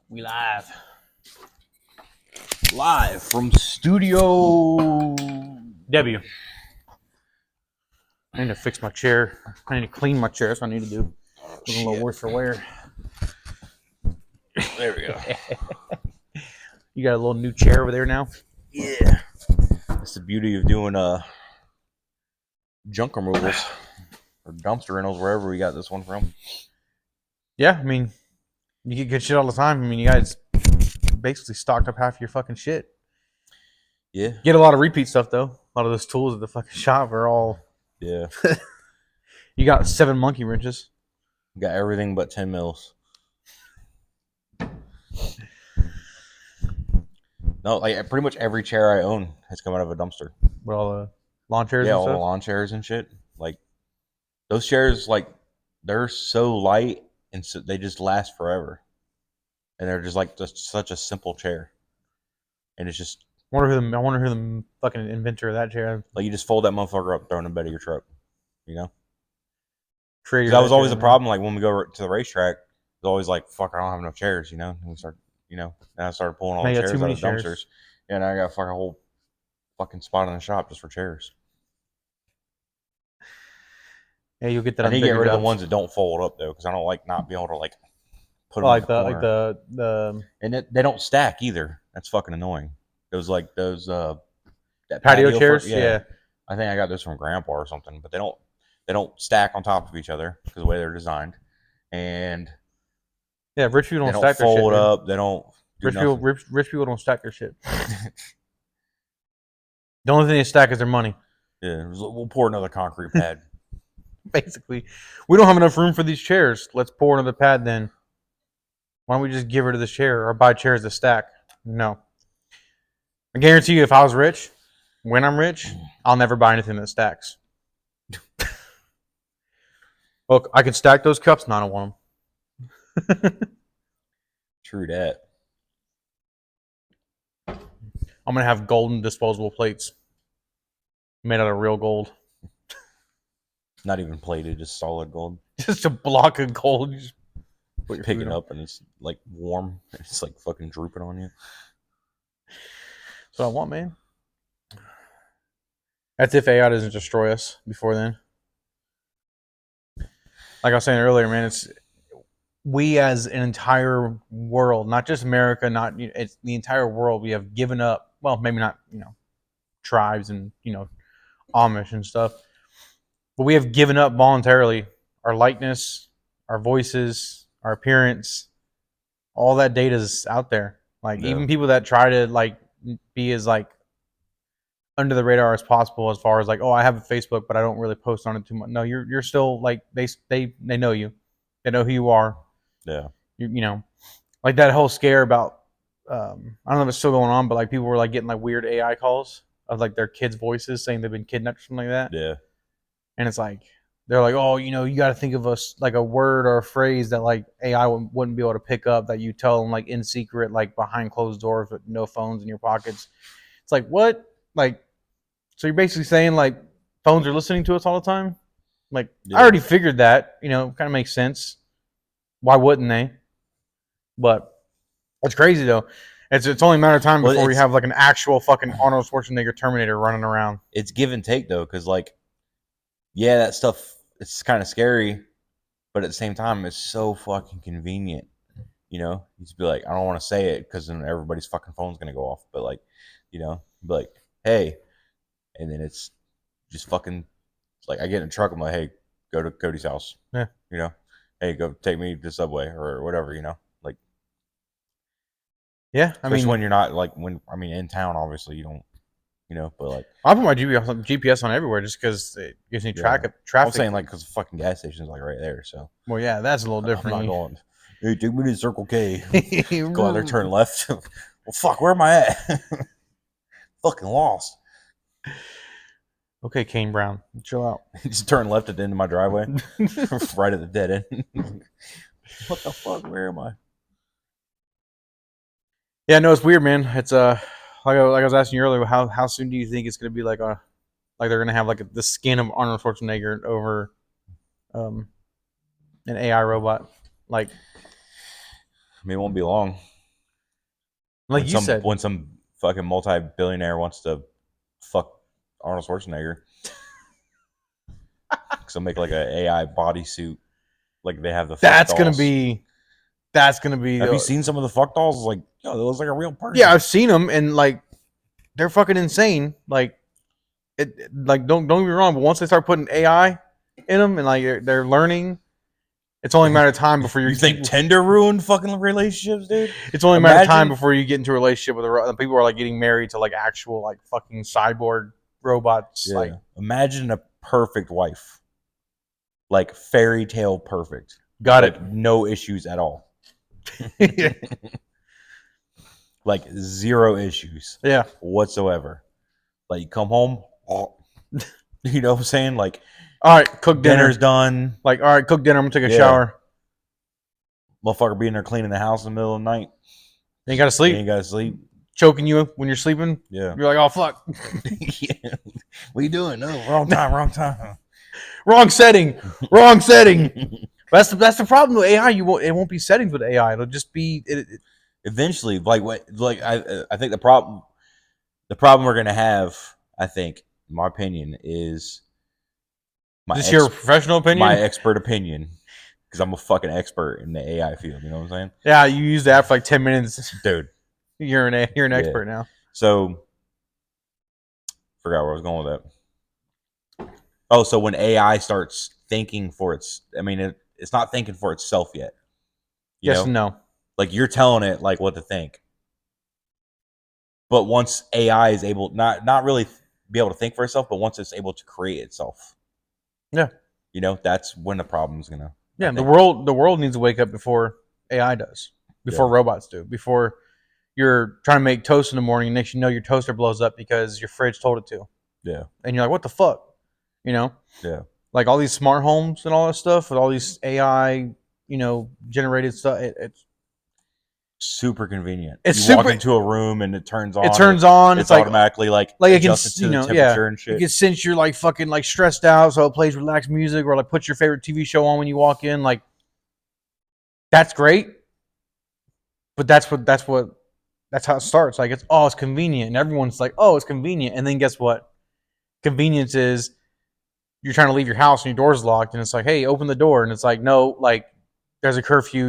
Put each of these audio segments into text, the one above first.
We live. Live from Studio W. I need to fix my chair. I need to clean my chair. That's what I need to do. Looking a little worse for wear. There we go. You got a little new chair over there now? Yeah. That's the beauty of doing junk removals or dumpster rentals, wherever we got this one from. Yeah, I mean, you get good shit all the time. I mean, you guys basically stocked up half your fucking shit. Yeah. You get a lot of repeat stuff, though. A lot of those tools at the fucking shop are all... Yeah. You got 7 monkey wrenches. Got everything but 10 mils. No, like pretty much every chair I own has come out of a dumpster. With all the lawn chairs Yeah, and all the stuff? lawn chairs and shit. Like those chairs, like they're so light and so they just last forever. And they're just like just such a simple chair. And it's just I wonder who the fucking inventor of that chair like you just fold that motherfucker up, throw it in the bed of your truck. You know? created. That was always the problem. Like when we go to the racetrack, it's always like, "Fuck, I don't have enough chairs," you know. And we start, and I started pulling all Now the you got chairs too out many of the dumpsters, and I got a whole fucking spot in the shop just for chairs. Yeah, you'll get that. I on need to get bigger rid of the jobs. ones that don't fold up though, because I don't like not being able to like put them Like in the corner. the And they don't stack either. That's fucking annoying. Those that patio chairs. yeah. Yeah. I think I got those from Grandpa or something, but they don't stack on top of each other because the way they're designed, and Yeah, rich people they don't don't stack their shit. fold Dude. up. They don't do nothing. Rich people don't stack their shit. The only thing they stack is their money. Yeah, we'll pour another concrete pad. Basically, we don't have enough room for these chairs. Let's pour another pad then. Why don't we just give rid of this chair or buy chairs to stack? No. I guarantee you, if I was rich, when I'm rich, I'll never buy anything that stacks. Look, I can stack those cups. No, I don't want them. True that. I'm gonna have golden disposable plates made out of real gold. Not even plated, just solid gold. Just a block of gold. You just put your Pick food it on. up and it's like warm. It's like fucking drooping on you. That's what I want, man. That's if AI doesn't destroy us before then. Like I was saying earlier, man, we as an entire world, not just America, it's the entire world. We have given up. Well, maybe not, tribes and Amish and stuff, but we have given up voluntarily our likeness, our voices, our appearance. All that data is out there. Like even people that try to like be as like under the radar as possible, as far as like, oh, I have a Facebook, but I don't really post on it too much. No, you're still like they know you, they know who you are. Yeah. You know, like that whole scare about I don't know if it's still going on, but like people were like getting like weird AI calls of like their kids' voices saying they've been kidnapped or something like that. Yeah. And it's like they're like, oh, you got to think of us like a word or a phrase that like AI wouldn't be able to pick up, that you tell them like in secret, like behind closed doors with no phones in your pockets. It's like, what? Like, so you're basically saying like phones are listening to us all the time? Like, Yeah. I already figured that, kind of makes sense. Why wouldn't they? But it's crazy though. It's only a matter of time before we have like an actual fucking Arnold Schwarzenegger Terminator running around. It's give and take though, because like, yeah, that stuff, it's kind of scary, but at the same time, it's so fucking convenient. You just be like, I don't want to say it because then everybody's fucking phone's gonna go off. But like, be like, hey, and then it's just fucking like I get in a truck, I'm like, hey, go to Cody's house. Yeah. Hey, go take me to the subway or whatever. Like. Yeah, Especially when you're not like in town, obviously you don't, but like I put my GPS on everywhere just because it gives me traffic. I'm saying like because the fucking gas station is like right there, so. Well, yeah, that's a little different. I'm not going. Hey, take me to Circle K. Go out there, turn left. Well, fuck, where am I at? Fucking lost. Okay, Kane Brown, chill out. Just turn left at the end of my driveway, right at the dead end. What the fuck? Where am I? Yeah, no, it's weird, man. It's like I was asking you earlier, how soon do you think it's gonna be like they're gonna have like the skin of Arnold Schwarzenegger over an AI robot? Like, I mean, it won't be long. Like when you said, some fucking multi-billionaire wants to fuck Arnold Schwarzenegger, because they'll make like an AI bodysuit, like they have the fuck that's gonna dolls. be that's gonna be. Have you seen some of the fuck dolls? Like, yo, it looks like a real person. Yeah, I've seen them, and like they're fucking insane. Like like don't get me wrong, but once they start putting AI in them and like they're learning, it's only a matter of time before You think Tinder ruined fucking relationships, dude? it's only a matter of time Imagine- before you get into a relationship with people are like getting married to like actual like fucking cyborg robots. Yeah. Like Imagine a perfect wife, like fairy tale perfect, got like no issues at all, it. like zero issues Yeah. whatsoever. Like you come home, you know what I'm saying? Like All right, cook dinner. dinner's done, Like, all right, cook dinner. I'm gonna take a Yeah. shower. motherfucker being there cleaning the house in the middle of the night. Then you gotta You sleep. ain't gotta sleep. Choking you when you're sleeping. Yeah. You're like, oh fuck, Yeah. What you doing? No, wrong time, wrong time. wrong setting, wrong setting. That's the problem with AI. It won't be settings with AI. It'll just be Eventually, I think the problem we're gonna have, I think, in my opinion, is just your professional opinion. my expert opinion, because I'm a fucking expert in the AI field. You know what I'm saying, Yeah, you use that for like 10 minutes. dude? You're an expert now. So, forgot where I was going with that. Oh, so when AI starts thinking for it's not thinking for itself yet. You Yes know? and no. Like you're telling it like what to think. But once AI is able not really be able to think for itself, but once it's able to create itself. Yeah. You know, that's when the problem's gonna Yeah, the world needs to wake up before AI does. Before robots do. Before you're trying to make toast in the morning, and next you know your toaster blows up because your fridge told it to. Yeah. And you're like, what the fuck? You know? Yeah. Like all these smart homes and all that stuff with all these AI, generated stuff. It's Super convenient. It's you walk super- into a room and it turns on. it turns on. It's It's like automatically like it can, adjusted to the temperature yeah. and shit. You can sense you're like fucking like stressed out, so it plays relaxed music or like puts your favorite TV show on when you walk in. Like that's great, but that's how it starts. Like it's convenient, and everyone's like, oh, it's convenient, and then guess what? Convenience is you're trying to leave your house and your door's locked, and it's like, hey, open the door, and it's like, no, like there's a curfew.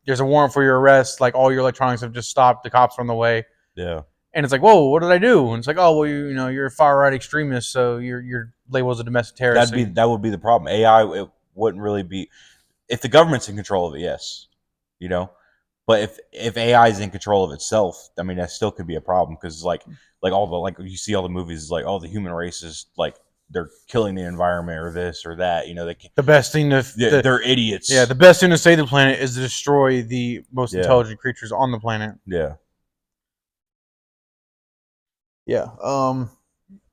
There's a warrant for your arrest. Like all your electronics have just stopped. The cops are on the way. Yeah. And it's like, whoa, what did I do? And it's like, oh, well, you're a far right extremist, so you're labeled as a domestic terrorist. That would be the problem. AI, it wouldn't really be if the government's in control of it. Yes, you know, but if AI is in control of itself, I mean, that still could be a problem because like all the like you see all the movies like the human race is like they're killing the environment or this or that. You know, the best thing they're idiots. Yeah, the best thing to save the planet is to destroy the most Yeah. intelligent creatures on the planet. Yeah. Yeah.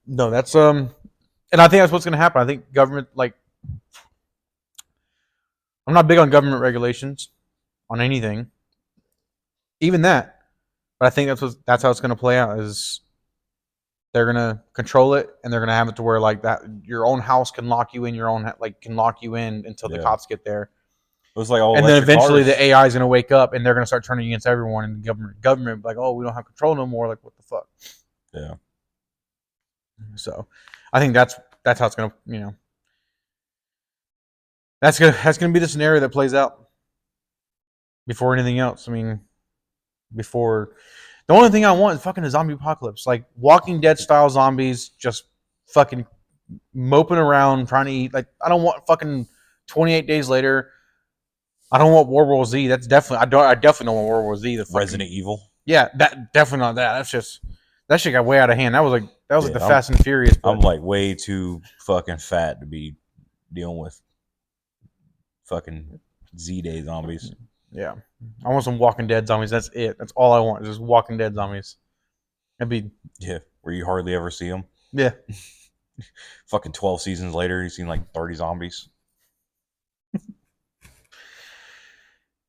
No, that's and I think that's what's gonna happen. I think government I'm not big on government regulations on anything. Even that. But I think that's how it's gonna play out is they're gonna control it and they're gonna have it to where like that your own house can lock you in can lock you in until the Yeah. cops get there. It was like all And then electric eventually cars. the AI is gonna wake up and they're gonna start turning against everyone and the government like, oh, we don't have control no more. Like what the fuck? Yeah. So I think that's how it's gonna that's gonna be the scenario that plays out before anything else. I mean, before the only thing I want is fucking a zombie apocalypse, like Walking Dead style zombies, just fucking moping around trying to eat. Like I don't want fucking 28 days later. I don't want World War Z. That's definitely I definitely don't want World War Z. The fucking, Resident Evil. Yeah, that definitely not that. That's just that shit got way out of hand. That was like the Fast and Furious. But I'm like way too fucking fat to be dealing with fucking Z-Day zombies. Yeah, I want some Walking Dead zombies. That's it. That's all I want. Just Walking Dead zombies. That'd be where you hardly ever see them. Yeah. Fucking 12 seasons later, you've seen like 30 zombies.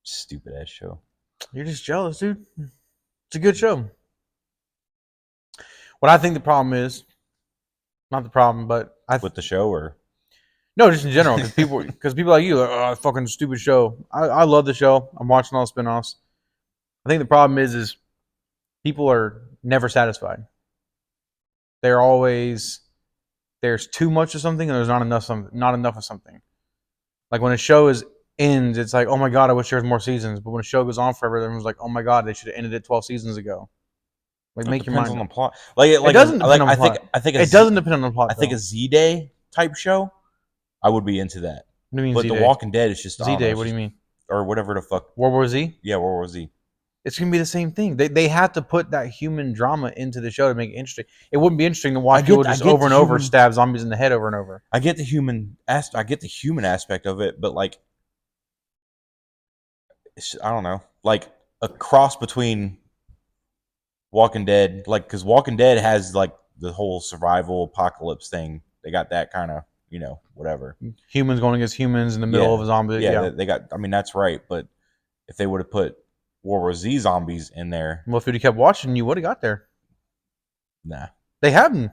Stupid ass show. You're just jealous, dude. It's a good show. What I think the problem is, not the problem, but with the show or no, just in general, because people like you are like, oh, fucking stupid show. I love the show. I'm watching all the spinoffs. I think the problem is people are never satisfied. They're always there's too much of something and there's not enough of something. Like when a show ends, it's like, oh my god, I wish there was more seasons. But when a show goes on forever, everyone's like, oh my god, they should have ended it 12 seasons ago. Like, It make your depends mind on up. the plot. Like It doesn't depend on the I think plot. I think It doesn't depend on the plot. I think though. a Z-Day type show, I would be into that. What do you mean But Z-Day? The Walking Dead is just Z-Day, what do you mean? Or whatever the fuck. World War Z? Yeah, World War Z. It's gonna be the same thing. They have to put that human drama into the show to make it interesting. It wouldn't be interesting to watch people just over and over stab zombies in the head over and over. I get the human aspect of it, but like, I don't know, like a cross between Walking Dead, like because Walking Dead has like the whole survival apocalypse thing. They got that kind of whatever. Humans going against humans in the middle of a zombie. Yeah, they got. I mean, that's right. But if they would have put World War Z zombies in there, well, if you'd have kept watching, you would have got there. nah. They haven't.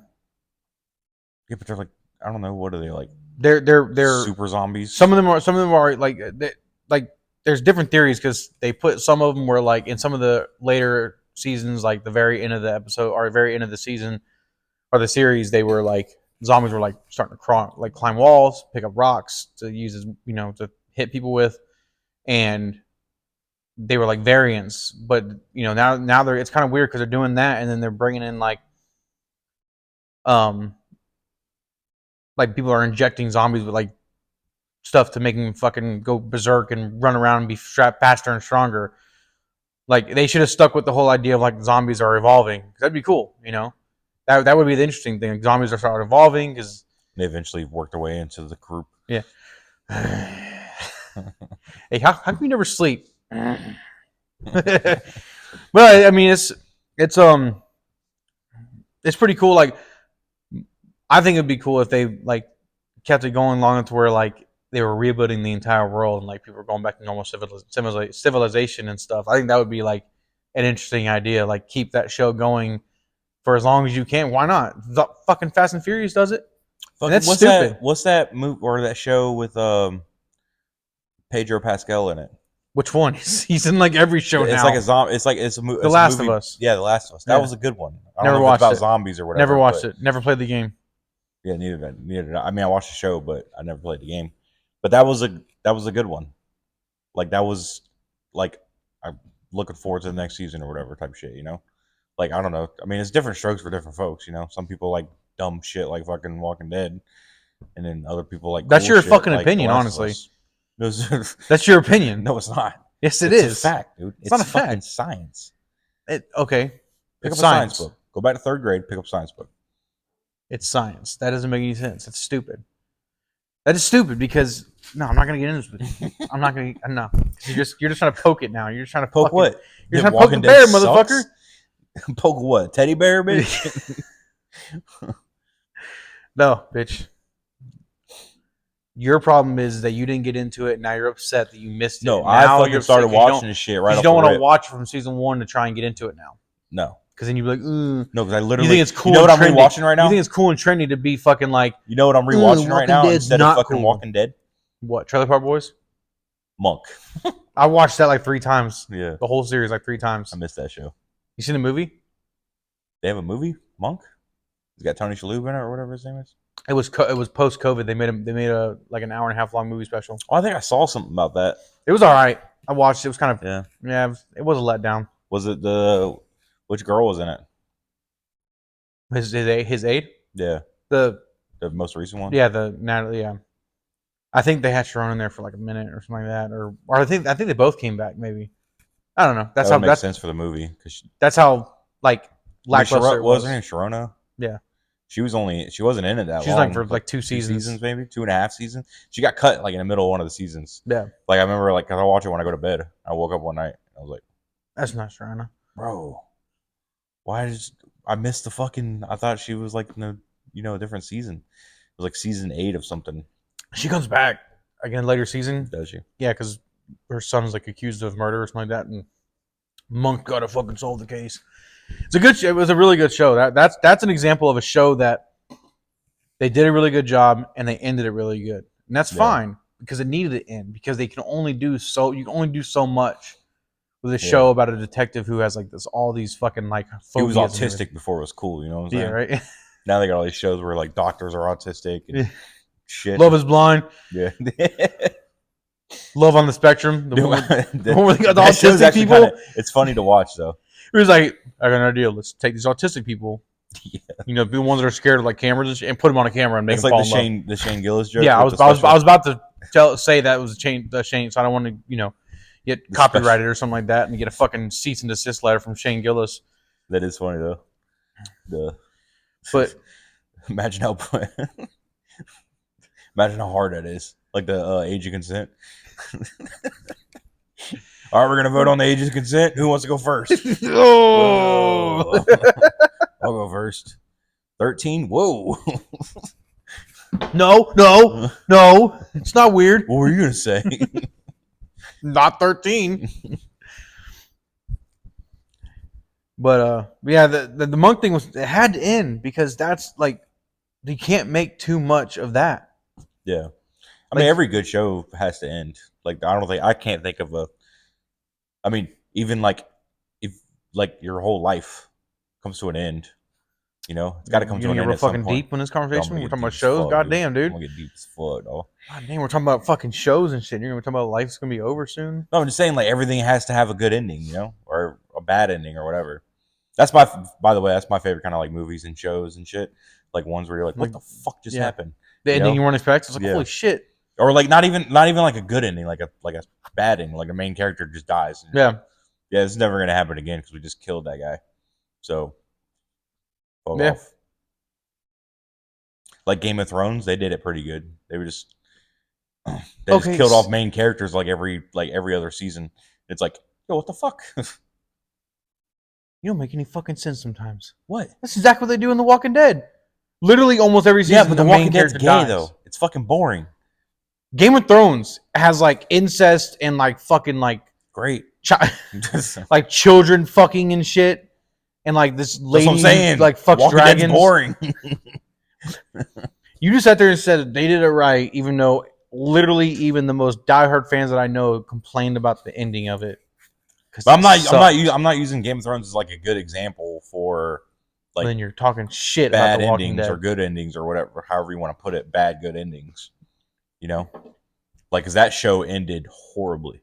Yeah, but they're like, I don't know, what are they like? They're super zombies. Some of them are like there's different theories because they put some of them were like in some of the later seasons, like the very end of the episode or very end of the season or the series, they were like zombies were like starting to climb walls, pick up rocks to use as to hit people with, and they were like variants. But now they're it's kind of weird because they're doing that and then they're bringing in like people are injecting zombies with like stuff to make them fucking go berserk and run around and be faster and stronger. Like they should have stuck with the whole idea of like zombies are evolving. That'd be cool, That would be the interesting thing. Like, zombies are starting evolving because they eventually worked their way into the group. Yeah. Hey, how come you never sleep? But I mean, it's pretty cool. Like, I think it'd be cool if they like kept it going long enough to where like they were rebooting the entire world and like people were going back to normal civilization and stuff. I think that would be like an interesting idea. Like keep that show going for as long as you can. Why not? The fucking Fast and Furious does it. That's stupid. What's that movie or that show with Pedro Pascal in it? Which one? He's in like every show now. It's like a zombie. It's a movie. The Last of Us. Yeah, The Last of Us. That was a good one. I don't Never know watched if it's it. about zombies or whatever. Never watched it. Never played the game. Yeah, neither did I. I mean, I watched the show, but I never played the game. But that was a good one. Like that was like I'm looking forward to the next season or whatever type of shit. Like I don't know. I mean, it's different strokes for different folks. Some people like dumb shit like fucking Walking Dead, and then other people like that's cool your shit fucking like opinion, The honestly. That's your opinion. No, it's not. Yes, it's is. a fact, dude. It's not a fucking fact. Science. Okay. Pick up a science book. Go back to 3rd grade. Pick up a science book. It's science. That doesn't make any sense. That's stupid. That is stupid because no, I'm not gonna get into this. I'm not gonna. No, you're just trying to poke it now. You're just trying to poke what? You're trying to poke the bear, motherfucker. Poke what? Teddy bear, bitch. No, bitch. Your problem is that you didn't get into it. And now you're upset that you missed it. No, now I fucking started watching this shit right off the rip. You don't want to watch from season 1 to try and get into it now. No. Because then you'd be like, no, because I literally. You think it's cool? You know what I'm rewatching right now? You think it's cool and trendy to be fucking like. You know what I'm rewatching right now instead of fucking cool. Walking Dead? What? Trailer Park Boys? Monk. I watched that like 3 times. Yeah. The whole series like 3 times. I missed that show. You seen the movie? They have a movie? Monk? It's got Tony Shalhoub in it or whatever his name is? It was post COVID. They made a like an hour and a half long movie special. Oh, I think I saw something about that. It was all right. I watched it. It was kind of yeah. It was a letdown. Was it which girl was in it? His aide? Yeah. The most recent one? Yeah, the Natalie. Yeah. I think they had Sharon in there for like a minute or something like that, or I think they both came back. Maybe I don't know. That's that makes sense for the movie because that's how like lackluster. Was her name Sharona? Yeah. She wasn't in it that long. She's like for like 2 seasons. Maybe 2.5 seasons. She got cut like in the middle of one of the seasons. Yeah. Like I remember, like I watch it when I go to bed. I woke up one night. I was like, "That's not Sharona, bro. Why did I miss the fucking? I thought she was like in a different season. It was like season 8 of something. She comes back again later season. Does she? Yeah, because her son's like accused of murder or something like that, and Monk gotta fucking solve the case. It was a really good show. That's an example of a show that they did a really good job and they ended it really good. And that's fine because it needed to end because you can only do so much with a Yeah. show about a detective who has like all these fucking like He was phobias and autistic before it was cool. You know what I'm everything. saying? Yeah, right. Now they got all these shows where like doctors are autistic and Yeah. shit. Love is Blind, Yeah. Love on the Spectrum. The Dude, one with, the one where they got the that show's autistic actually people. it's funny to watch though. It was like, I got an idea. Let's take these autistic people, Yeah. you know, the ones that are scared of like cameras and, shit, and put them on a camera and make That's them like fall in love. the Shane Gillis joke. Yeah, I with was, the I was, special- I was about to say that was the Shane, so I don't want to, you know, get The copyrighted or something like that and get a fucking cease and desist letter from Shane Gillis. That is funny though. But imagine how imagine how hard that is. Like the age of consent. All right, we're gonna vote on the age of consent. Who wants to go first? oh, I'll go first. 13. Whoa. no, it's not weird. What were you gonna say? Not 13. But yeah, the monk thing it had to end because that's like you can't make too much of that. Yeah. I Like- mean, every good show has to end. Like, I can't think of I mean, even like, if like your whole life comes to an end, you know, it's got to come to an end We're at some fucking point. deep in this I'm conversation. gonna We're get talking about deep as shows. fuck, Goddamn, dude. I'm gonna get deep as fuck, dog. God damn, we're talking about fucking shows and shit. You're gonna be talking about life's gonna be over soon. No, I'm just saying, like, everything has to have a good ending, you know, or a bad ending or whatever. By the way, that's my favorite kind of like movies and shows and shit. Like ones where you're like, what the fuck just Yeah. happened? The You ending know? you weren't expecting. It's like, Yeah. holy shit. Or like not even like a good ending, like a bad ending, like a main character just dies. And you're Yeah. like, yeah, this is never gonna happen again because we just killed that guy. So, fuck Yeah. off. Like Game of Thrones, they did it pretty good. They were just just killed off main characters like every other season. It's like, yo, what the fuck? You don't make any fucking sense sometimes. What? That's exactly what they do in The Walking Dead. Literally almost every season. Yeah, but the The main Walking Dead's character gay dies. though. It's fucking boring. Game of Thrones has like incest and like fucking like Great. like children fucking and shit, and like this lady That's what I'm saying. like fucks Walking dragons. Dead's boring. You just sat there and said they did it right, even though literally even the most diehard fans that I know complained about the ending of it. But I'm not using Game of Thrones as like a good example for like Then you're talking shit bad about The Walking endings Dead. or good endings or whatever, however you want to put it. Bad, good endings. You know, like because that show ended horribly.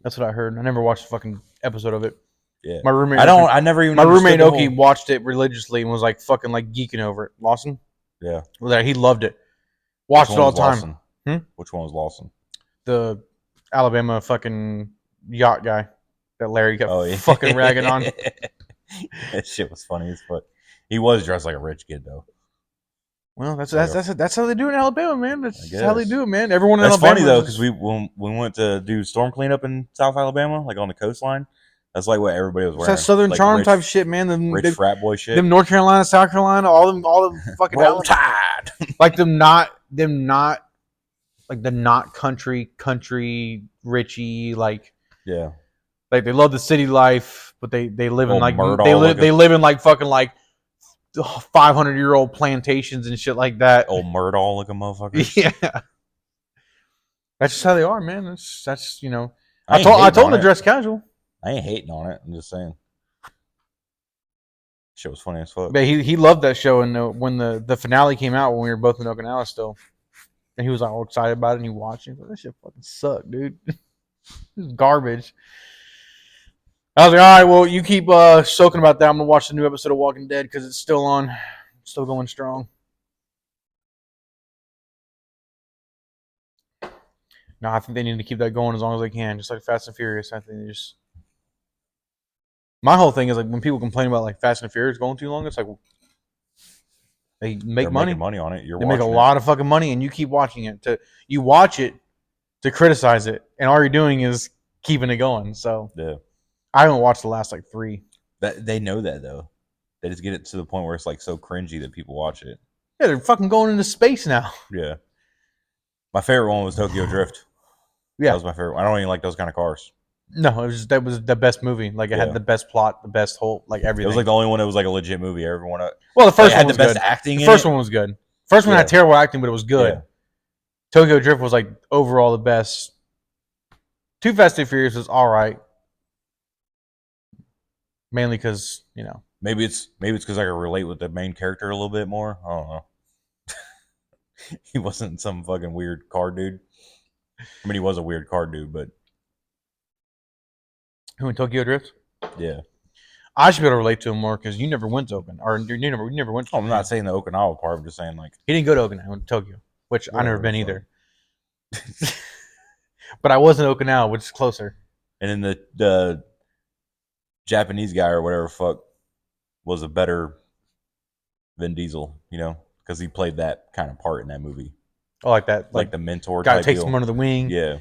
That's what I heard. I never watched a fucking episode of it. Yeah, My roommate. I never even. My roommate understood Oki the whole- watched it religiously and was like fucking like geeking over it. Lawson. Yeah, Was there? He loved it. Watched Which it one all the was time. Lawson? Which one was Lawson? The Alabama fucking yacht guy that Larry kept Oh yeah, fucking ragging on. That shit was funny as fuck. He was dressed like a rich kid though. Well, that's how they do it in Alabama, man. That's I how they guess. do it, man. Everyone in That's Alabama. funny though, is- because when we went to do storm cleanup in South Alabama, like on the coastline, that's like what everybody was it's wearing. that Southern like charm rich, type shit, man. rich frat boy shit. Them North Carolina, South Carolina, all them fucking Roll Alabama- Tide. like them not like the not country richy like Yeah, they love the city life, but they live in Old like Murdaugh they looking. live in like fucking like 500-year-old plantations and shit like that. old Murdaugh looking motherfucker. Yeah, that's just how they are, man. That's you know. I ain't told hating him on to it. dress casual, I ain't hating on it. I'm just saying, shit was funny as fuck. but he loved that show. And when the finale came out, when we were both in Okinawa still, and he was like all excited about it, and he watched it. He was like, that shit fucking sucked, dude. This is garbage. I was like, all right, well, you keep soaking about that. I'm gonna watch the new episode of Walking Dead because it's still on, still going strong. No, I think they need to keep that going as long as they can, just like Fast and Furious. I think they just. My whole thing is like when people complain about like Fast and Furious going too long, it's like they make They're money. making money on it. You're They make a watching it. lot of fucking money, and you keep watching it. You watch it to criticize it, and all you're doing is keeping it going. So Yeah, I haven't watched the last like 3. that they know that though. They just get it to the point where it's like so cringy that people watch it. Yeah, they're fucking going into space now. Yeah, my favorite one was Tokyo Drift. Yeah. That was my favorite. I don't even like those kind of cars. No, that was the best movie. Like it Yeah. had the best plot, the best whole like It everything. was like the only one that was like a legit movie. Everyone well, the first had one the was best good. acting. The in first it. one was good. First one Yeah. had terrible acting, but it was good. Yeah. Tokyo Drift was like overall the best Too Fast, Too Furious is all right, mainly because Maybe it's because I can relate with the main character a little bit more. I don't know. He wasn't some fucking weird car dude. I mean, he was a weird car dude, but who in Tokyo Drift. yeah. I should be able to relate to him more because you never went to Okinawa, or you never went to Oh, I'm Japan. not saying the Okinawa part. I'm just saying like He didn't go to Okinawa. He went to Tokyo, which I've never Whatever been the either. But I was in Okinawa, which is closer. and then the Japanese guy or whatever fuck was a better Vin Diesel, because he played that kind of part in that movie, I like that. like the mentor guy type takes deal. him under the wing. Yeah,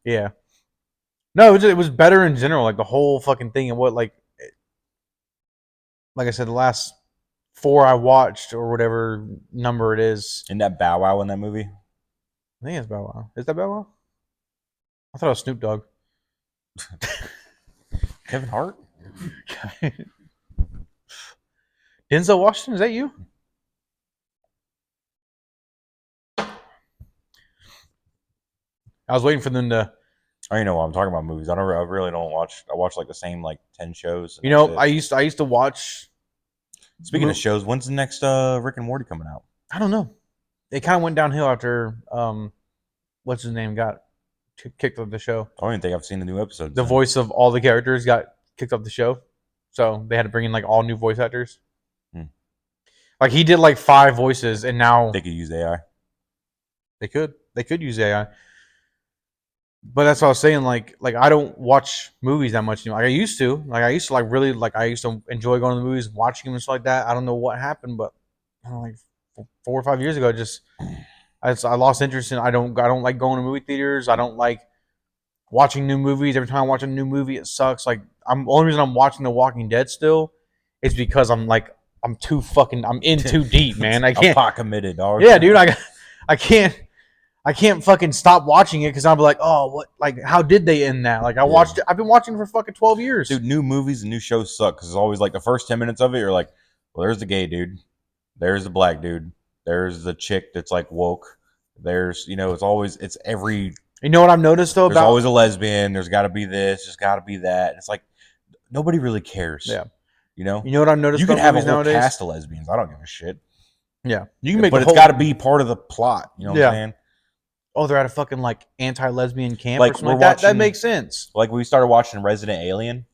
Yeah. No, it was better in general. Like the whole fucking thing, and what like I said, the last 4 I watched or whatever number it is. and that Bow Wow in that movie. I think it's Bow Wow. Is that Bow Wow? I thought it was Snoop Dogg. Kevin Hart. Denzel Washington, is that you? I was waiting for them to. I don't know what I'm talking about movies. I really don't watch. I watch like the same like 10 shows. I used to watch. Speaking of shows, when's the next Rick and Morty coming out? I don't know. It kind of went downhill after what's his name got kicked off the show. I don't even think I've seen the new episodes. The voice of all the characters got kicked off the show, so they had to bring in like all new voice actors. Like he did like 5 voices, and now they could use AI. They could use AI. But that's what I was saying. Like I don't watch movies that much anymore. Like I used to. I used to enjoy going to the movies, watching them and stuff like that. I don't know what happened, but like 4 or 5 years ago, I lost interest in. I don't like going to movie theaters. I don't like watching new movies. Every time I watch a new movie, it sucks. Like only reason I'm watching The Walking Dead still is because I'm in too deep, man. I can't. I'm pot committed, dog. Yeah, dude. I can't fucking stop watching it because I'll be like, oh, what? Like, how did they end that? Like, watched it. I've been watching it for fucking 12 years. Dude, new movies and new shows suck because it's always like the first 10 minutes of it, you're like, well, there's the gay dude, there's the black dude, there's the chick that's like woke, there's it's every. You know what I've noticed though? There's always a lesbian. There's got to be this. There's got to be that. It's like nobody really cares. Yeah. You know what I've noticed? You can have a whole nowadays? cast of lesbians. I don't give a shit. Yeah, you can make, but it's got to be part of the plot. You know what I'm saying? Oh, they're at a fucking like anti-lesbian camp like or something like that. That makes sense. Like we started watching Resident Alien,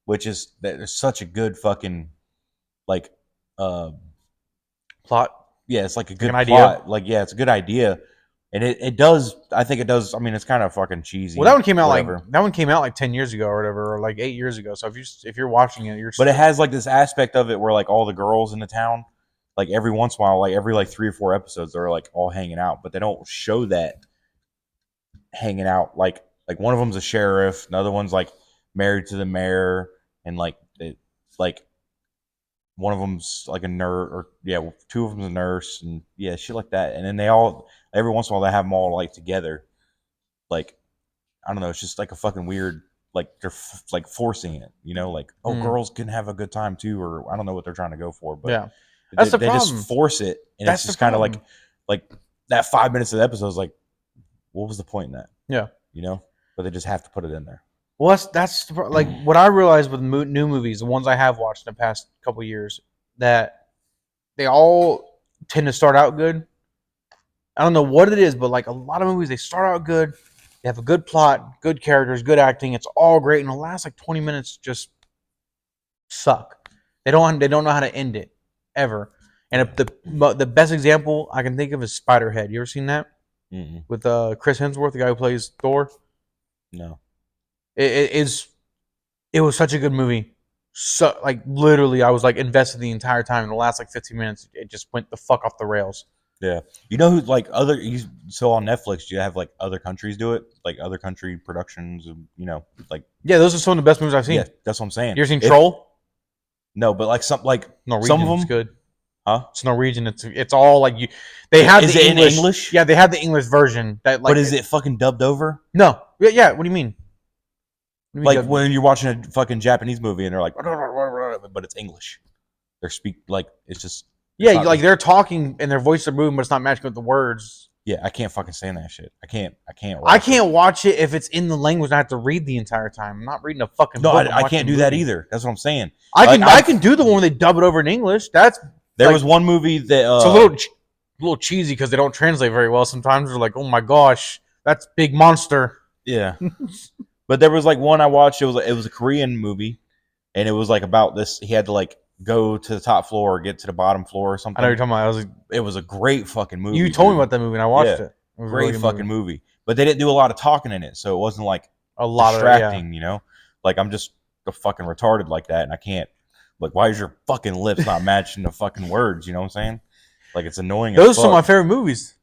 which is such a good fucking like plot. Yeah, it's like a good plot. Idea. Like yeah, it's a good idea, and it does. I think it does. I mean, it's kind of fucking cheesy. Well, that one came out like 10 years ago or whatever, or like 8 years ago. So if you're watching it, But it has like this aspect of it where like all the girls in the town, like every once in a while, like every like 3 or 4 episodes, they're like all hanging out, but they don't show that hanging out. Like one of them's a sheriff, another one's like married to the mayor, and like one of them's like a nurse, or 2 of them's a nurse, and shit like that. And then they all every once in a while they have them all like together. Like I don't know, it's just like a fucking weird. Like they're like forcing it, like girls can have a good time too, or I don't know what they're trying to go for, but that's the they problem. just force it, and it's just kind of like that 5 minutes of the episode is like, what was the point in that? Yeah, but they just have to put it in there. Well, that's like what I realized with new movies, the ones I have watched in the past couple of years, that they all tend to start out good. I don't know what it is, but like a lot of movies, they start out good. They have a good plot, good characters, good acting. It's all great, and the last like 20 minutes just suck. They don't know how to end it ever. And the best example I can think of is Spiderhead. You ever seen that? Mm-mm. With Chris Hemsworth, the guy who plays Thor? No. It was such a good movie. So like literally, I was like invested the entire time. In the last like 15 minutes, it just went the fuck off the rails. Yeah, who like so on Netflix, do you have like other countries do it, like other country productions, like those are some of the best movies I've seen. Yeah, that's what I'm saying. You ever seen Troll? No, but like Norwegian, some of them, it's good. Huh? It's Norwegian. It's all like you. They have is the it English, in English? Yeah, they have the English version. That like, but is it fucking dubbed over? No. Yeah. What do you mean? Like when you're watching a fucking Japanese movie and they're like, but it's English. They're it's just. Yeah, like they're talking and their voices are moving, but it's not matching with the words. Yeah, I can't fucking stand that shit. I can't. I watch it. can't watch it if it's in the language and I have to read the entire time. I'm not reading a fucking No, book. I'm I watching can't a do that movie. either. That's what I'm saying. I Like, can I can do the one where they dub it over in English. That's There like- was one movie that it's a little cheesy because they don't translate very well. Sometimes they're like, oh my gosh, that's big monster. yeah. But there was like one I watched. It was a Korean movie, and it was like about this. He had to like go to the top floor or get to the bottom floor or something. I know what you're talking about. I was like, It was a great fucking movie. you told me dude. about that movie and I watched Yeah. it. It was a Great really good fucking movie. But they didn't do a lot of talking in it, so it wasn't like A lot distracting. of You know, like I'm just a fucking retarded like that, and I can't. Like, why is your fucking lips not matching the fucking words? You know what I'm saying? Like, it's annoying. Those as are some of my fuck. favorite movies.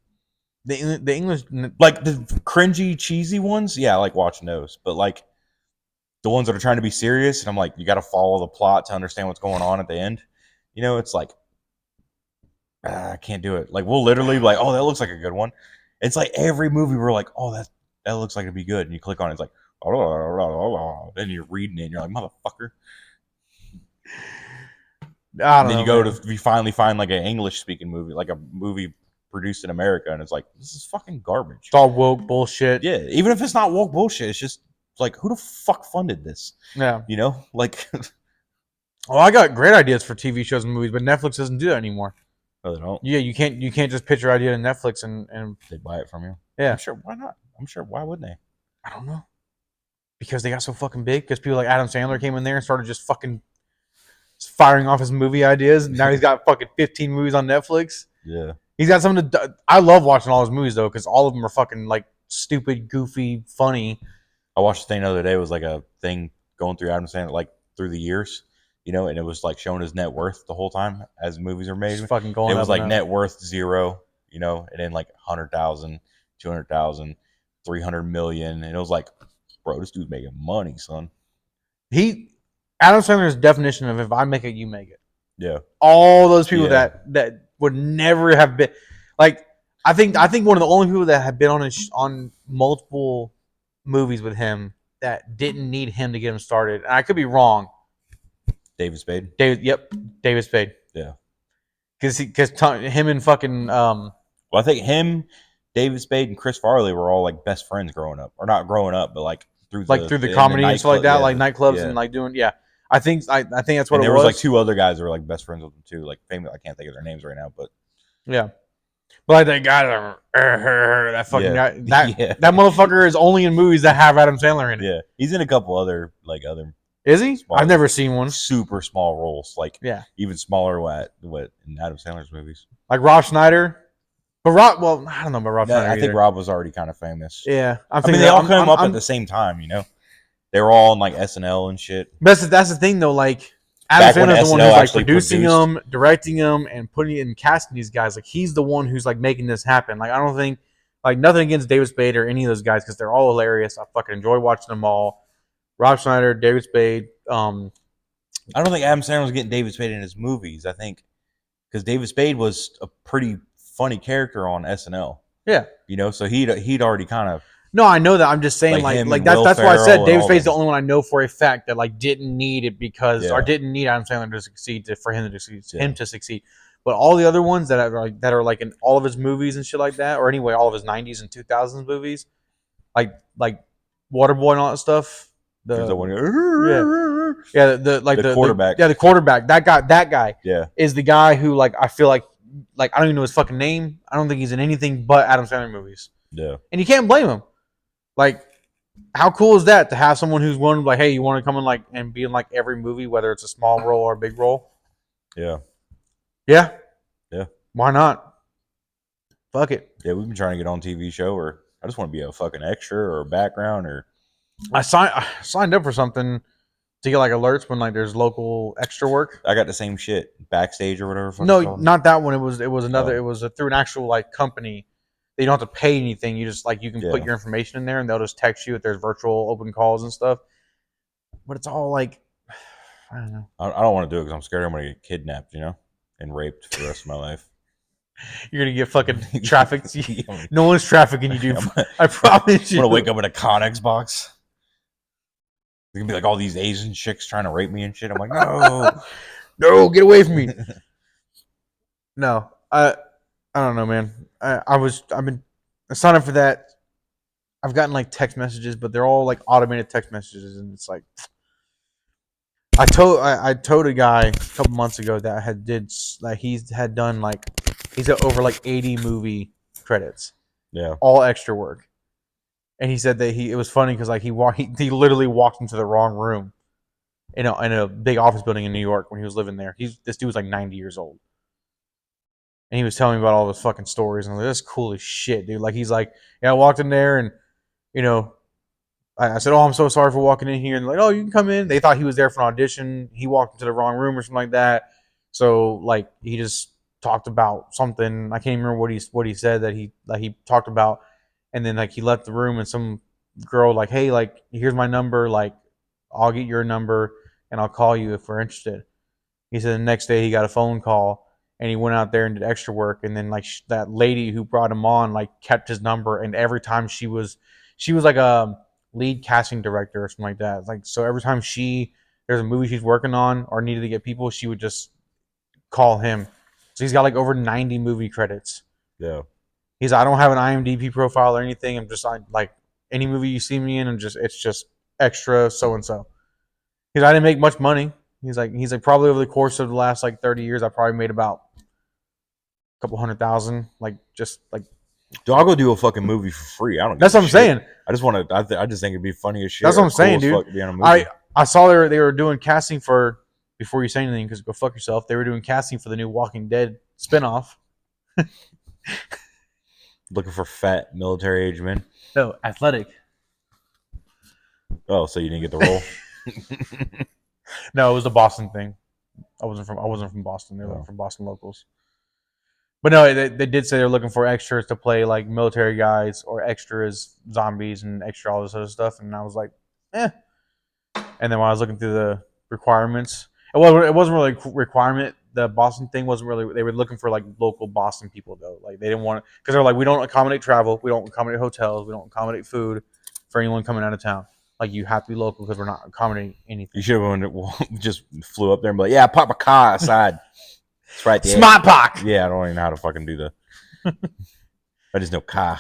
The English. Like the cringy, cheesy ones. Yeah, I like watching those. But like the ones that are trying to be serious, and I'm like, you got to follow the plot to understand what's going on at the end. You know, it's like I can't do it. Like we'll literally be like, oh, that looks like a good one. It's like every movie we're like, oh, that looks like it'd be good, and you click on it, it's like, then you're reading it, and you're like, motherfucker. I don't And then know, you go man. to you finally find like an English speaking movie, like a movie produced in America, and it's like this is fucking garbage. It's all woke bullshit. Yeah, even if it's not woke bullshit, it's just like who the fuck funded this? Yeah. You know, like Well, I got great ideas for TV shows and movies, but Netflix doesn't do that anymore. no, they don't. Yeah, you can't just pitch your idea to Netflix and They buy it from you. yeah. I'm sure. Why not? I'm sure. Why wouldn't they? I don't know. Because they got so fucking big. Because people like Adam Sandler came in there and started just fucking firing off his movie ideas. And now he's got fucking 15 movies on Netflix. Yeah. He's got something to. I love watching all his movies though, because all of them are fucking like stupid, goofy, funny. I watched the thing the other day. It was like a thing going through Adam Sandler, like through the years, you know, and it was like showing his net worth the whole time as movies are made. Just fucking going. It was up like and up. net worth 0, you know, and then like 100,000, 200,000, 300 million, and it was like, bro, this dude's making money, son. Adam Sandler's definition of if I make it, you make it. Yeah. All those people Yeah. that would never have been like. I think one of the only people that have been on multiple movies with him that didn't need him to get him started. And I could be wrong. David Spade. David Spade. Yeah. Because him and fucking Well, I think him, David Spade, and Chris Farley were all like best friends growing up, or not growing up, but like through through the comedy and stuff like that, like nightclubs yeah. and like doing I think that's what And it there was. was like 2 other guys that were like best friends with them too, like famous. I can't think of their names right now, but Yeah. But like that guy that fucking Yeah. guy that Yeah. that motherfucker is only in movies that have Adam Sandler in it. yeah, he's in a couple other Is he? Small. I've never seen one. super small roles, like Yeah. even smaller what in Adam Sandler's movies. Like Rob Schneider. But I don't know about Rob No, Schneider. I think either. Rob was already kind of famous. Yeah. I mean, they all came up at the same time, you know. They were all on like SNL and shit. That's the thing though, like Back Adam when Sandler's the one SNL who's like actually producing produced. them, directing them, and putting it and casting these guys. Like he's the one who's like making this happen. Like I don't think like nothing against David Spade or any of those guys because they're all hilarious. I fucking enjoy watching them all. Rob Schneider, David Spade. I don't think Adam Sandler was getting David Spade in his movies. I think because David Spade was a pretty funny character on SNL. Yeah. You know, so he'd already kind of No, I know that. I'm just saying, Like him like and that's Will that's why I Ferrell said and David all Spade's the them. only one I know for a fact that like didn't need it because Yeah. or didn't need Adam Sandler to succeed for him to succeed, Yeah. him to succeed. But all the other ones that are like in all of his movies and shit like that, or anyway, all of his '90s and 2000s movies, like Waterboy and all that stuff. there's the one. Yeah, the quarterback. the quarterback. That guy Yeah, is the guy who like I feel like I don't even know his fucking name. I don't think he's in anything but Adam Sandler movies. yeah, And you can't blame him. Like, how cool is that to have someone who's willing to like, hey, you want to come in like and be in like every movie, whether it's a small role or a big role? yeah, Yeah. Yeah. Why not? Fuck it. yeah. We've been trying to get on TV show, or I just want to be a fucking extra or a background, or I signed up for something to get like alerts when like there's local extra work. I got the same shit backstage or whatever. fuck it's No, called. not that one. It was another. Oh. It was through an actual like company. You don't have to pay anything. You just like you can put Yeah. your information in there, and they'll just text you if there's virtual open calls and stuff. But it's all like, I don't know. I don't want to do it because I'm scared I'm gonna get kidnapped, you know, and raped for the rest of my life. You're gonna get fucking trafficked. I'm No one's trafficking you, dude. gonna I promise you. wake up in a Connex box. There's gonna be like all these Asian chicks trying to rape me and shit. I'm like, no. No, get away from me. No, I don't know, man. I've been I signed up for that. I've gotten like text messages, but they're all like automated text messages, and it's like I told a guy a couple months ago that he's had done like he's got over like 80 movie credits, Yeah. all extra work, and he said that it was funny because like he literally walked into the wrong room in a big office building in New York when he was living there. This dude was like 90 years old. And he was telling me about all his fucking stories, and I was like, "That's cool as shit, dude." Like he's like, "Yeah, I walked in there, and you know, I said, "Oh, I'm so sorry for walking in here." And they're like, "Oh, you can come in." They thought he was there for an audition. He walked into the wrong room or something like that. So like he just talked about something. I can't even remember what he said that he talked about, and then like he left the room, and some girl like, "Hey, like here's my number. Like I'll get your number, and I'll call you if we're interested." He said the next day he got a phone call and he went out there and did extra work. And then like that lady who brought him on like kept his number. And every time she was like a lead casting director or something like that. Like so every time there's a movie she's working on or needed to get people, she would just call him. So he's got like over 90 movie credits. Yeah. He's I don't have an IMDb profile or anything. I'm just like any movie you see me in, it's just extra so and so. Because I didn't make much money. He's like probably over the course of the last like 30 years, I probably made about a couple 100,000. Like just like Dude, I'll go do a fucking movie for free. I don't. that's give what a I'm shit. saying. I just want to. I just think it'd be funny as shit. That's what I'm or cool saying, as dude. fuck to be on a movie. I saw they were doing casting for before you say anything because go fuck yourself. They were doing casting for the new Walking Dead spinoff. Looking for fat military age men. No, athletic. Oh, so you didn't get the role? No, it was the Boston thing. I wasn't from Boston. They were Oh. from Boston locals. But no, they did say they're looking for extras to play like military guys or extras zombies and extra all this other stuff. And I was like, eh. And then when I was looking through the requirements, it wasn't really a requirement. The Boston thing wasn't really. They were looking for like local Boston people though. Like they didn't want because they're like we don't accommodate travel, we don't accommodate hotels, we don't accommodate food for anyone coming out of town. Like you have to be local because we're not accommodating anything. You should have just flew up there and be like, "Yeah, pop a car outside." It's right there. Smart Pock. Yeah, I don't even know how to fucking do that. I just know car.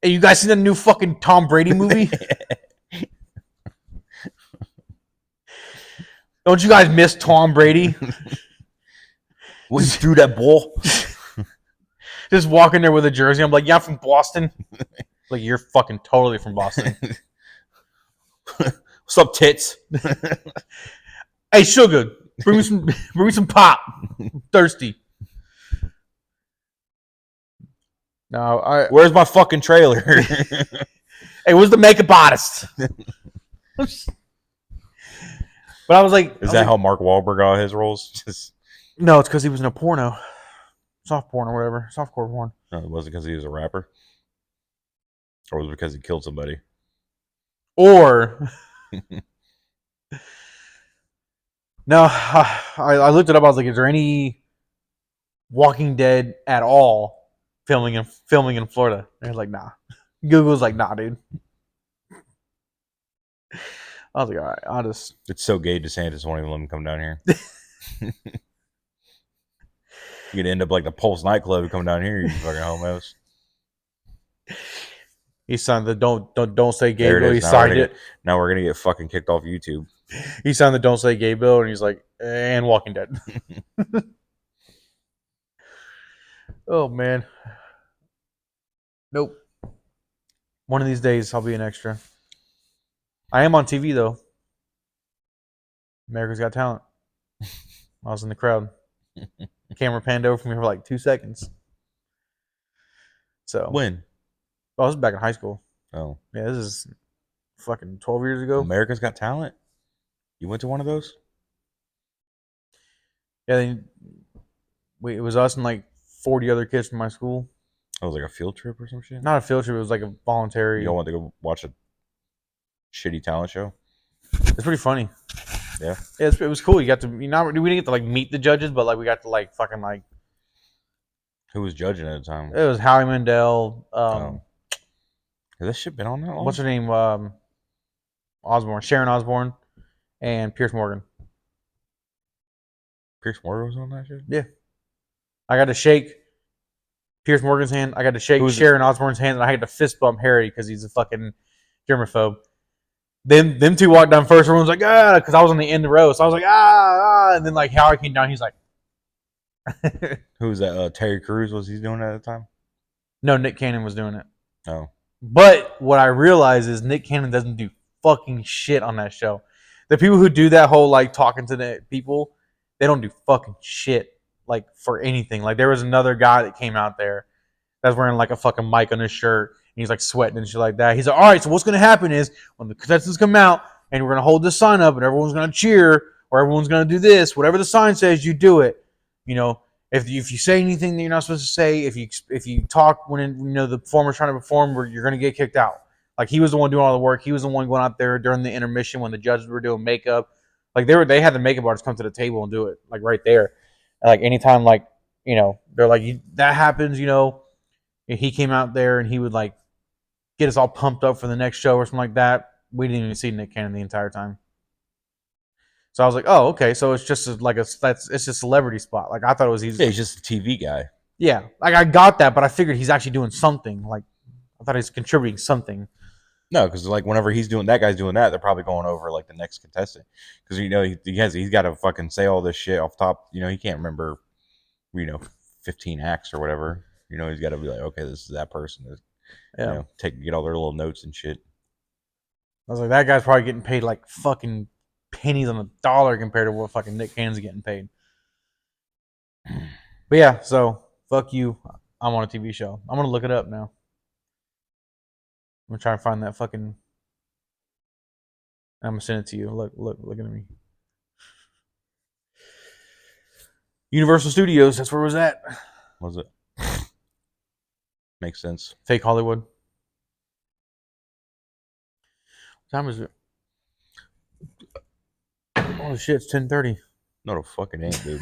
Hey, you guys seen the new fucking Tom Brady movie? Don't you guys miss Tom Brady? When you threw that ball. Just walking there with a jersey. I'm like, yeah, I'm from Boston. Like, you're fucking totally from Boston. What's up, tits? Hey, sugar, bring me some pop. I'm thirsty. No, Where's my fucking trailer? Hey, where's the makeup artist? But I was like, Is that how Mark Wahlberg got his roles? Just no, it's because he was in a porno, soft porn or whatever, softcore porn. no, it wasn't because he was a rapper, or was it because he killed somebody? Or no, I looked it up. I was like, is there any Walking Dead at all filming in Florida? And they're like, nah. Google's like, nah, dude. I was like, all right, I'll just. It's so gay. DeSantis won't even let him come down here. You're gonna end up like the Pulse nightclub coming down here. You fucking homos. He signed the don't say gay There it bill. is. He Now signed we're gonna it. get- Now we're gonna get fucking kicked off YouTube. He signed the don't say gay bill, and he's like, and Walking Dead. Oh man. Nope. One of these days I'll be an extra. I am on TV though. America's Got Talent. I was in the crowd. Camera panned over from me for like 2 seconds. So When? I was back in high school. Oh, Yeah, this is fucking 12 years ago. America's Got Talent. You went to one of those? Yeah, it was us and like 40 other kids from my school. Oh, it was like a field trip or some shit. Not a field trip. It was like a voluntary. You don't want to go watch a shitty talent show? It's pretty funny. Yeah. Yeah, it was cool. You got to, we didn't get to like meet the judges, but like we got to like fucking like. Who was judging at the time? It was Howie Mandel. Has this shit been on that long? What's her name? Osborne, Sharon Osborne, and Pierce Morgan. Pierce Morgan was on that shit? Yeah. I got to shake Pierce Morgan's hand. I got to shake Who's it? Sharon Osbourne's hand, and I had to fist bump Harry because he's a fucking germaphobe. Then them two walked down first. Everyone's like, ah, because I was on the end row. So I was like, ah. And then like Howard came down. He's like, Who was that? Terry Crews was he doing that at the time? no, Nick Cannon was doing it. Oh, But what I realize is Nick Cannon doesn't do fucking shit on that show. The people who do that whole like talking to the people, they don't do fucking shit like for anything. Like there was another guy that came out there that's wearing like a fucking mic on his shirt and he's like sweating and shit like that. He's like, all right, so what's gonna happen is when the contestants come out and we're gonna hold this sign up and everyone's gonna cheer or everyone's gonna do this, whatever the sign says, you do it. You know, if you say anything that you're not supposed to say, if you talk when the performer's trying to perform, you're gonna get kicked out. Like he was the one doing all the work. He was the one going out there during the intermission when the judges were doing makeup. Like they had the makeup artists come to the table and do it like right there. And like anytime like they're like that happens, he came out there and he would like get us all pumped up for the next show or something like that. We didn't even see Nick Cannon the entire time. So I was like, oh, okay. So it's just it's just a celebrity spot. Like I thought it was easy. yeah, he's just a TV guy. Yeah, like I got that, but I figured he's actually doing something. Like I thought he's contributing something. No, because like whenever he's doing that, guy's doing that, they're probably going over like the next contestant because he's got to fucking say all this shit off top. He can't remember 15 acts or whatever. He's got to be like, okay, this is that person. Yeah, Get all their little notes and shit. I was like, that guy's probably getting paid like fucking pennies on the dollar compared to what fucking Nick Cannon's getting paid. But yeah, so fuck you. I'm on a TV show. I'm gonna look it up now. I'm gonna try and find that fucking. I'm gonna send it to you. Look at me. Universal Studios. That's where it was at. Was it? Makes sense. Fake Hollywood. What time is it? Oh shit! It's 10:30. No, the fucking ain't, dude.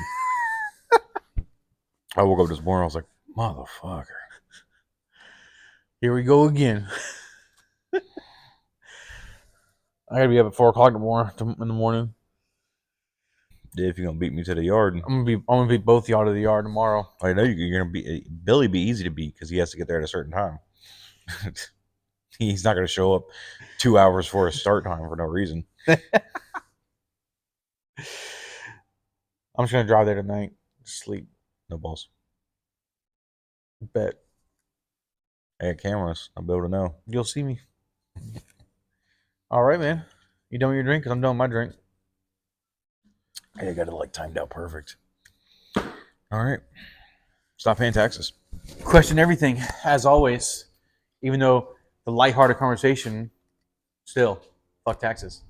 I woke up this morning. I was like, motherfucker. Here we go again. I gotta be up at 4:00 in the morning. Yeah, if you're gonna beat me to the yard, I'm gonna beat both y'all to the yard tomorrow. I know you're gonna be Billy. Be easy to beat because he has to get there at a certain time. He's not gonna show up 2 hours for his start time for no reason. I'm just gonna drive there tonight. Sleep. No balls. Bet. I got cameras. I'll be able to know. You'll see me. All right, man. You done with your drink? Because I'm done with my drink. I got it like timed out perfect. All right. Stop paying taxes. Question everything, as always. Even though the lighthearted conversation, still, fuck taxes.